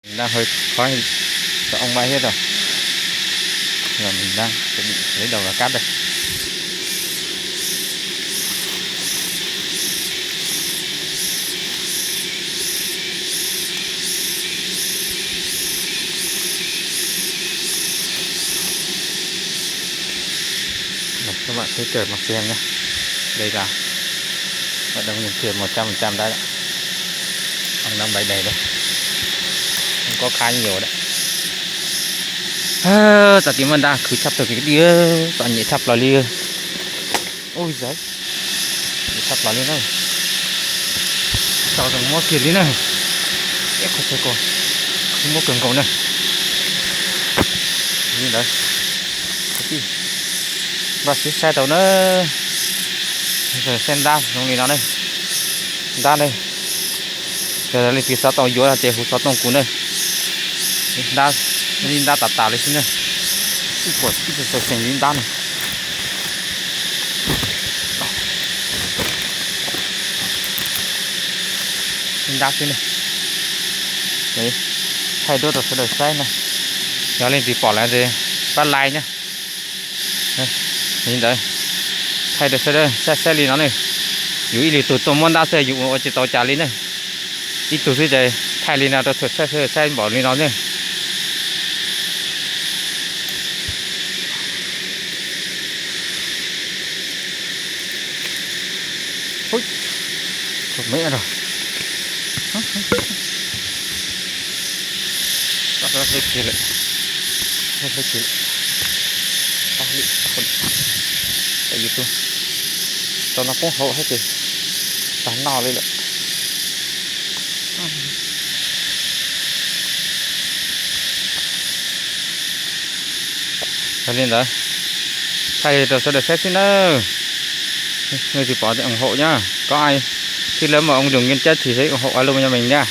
Mình đang hơi khói cho ông bay hết rồi. Giờ mình đang chuẩn bị lấy đầu là cát đây. Này, các bạn thấy trời mặt xem nhé. Đây là vận động viên thuyền 100% đấy. Ông đang bay đầy đây. Không có khá nhiều đấy. Tại tí mình đang cứ chắp từ cái đĩa toàn nhẹ chắp vào đi. Ôi giời, chắp vào lên đây. Sao thằng mua kiệt đi này. Ê, không thấy con. Không mua cường cầu này. Nhìn đấy. Và chiếc xe tàu nó rồi sen đan trong này nó đây. Đan đây. Giờ lên phía sau tàu vô là chạy hút sau tàu cuốn đây. Đan, nhìn đan tạt lên xin này. Ủa, cái gì thành nhìn đan này. Nhìn đan xin này. Đấy, thay đốt rồi sẽ đổi xe này. Nó lên thì bỏ lại rồi bắt lại nhá. Đây, nhìn đấy, thay được xe đây, xe lên nó này. Dù ý tụi tôi muốn đa xe dù chỉ tàu trả lên này. Ít tụi gì đây, thay lên nào tôi xe bỏ lên nó này. Ui, thuộc mẹ rồi. Bắt ra cái kia lại. Cái kia lại. Tại vì tôi cho nó cũng hậu hết rồi, tán nò lên lại. Cho nên đấy thầy tôi sẽ được xét xin đâu người thì bỏ ủng hộ nhá. Có ai khi lớn mà ông Đường Nguyên Chất thì thấy ủng hộ alo cho mình nha.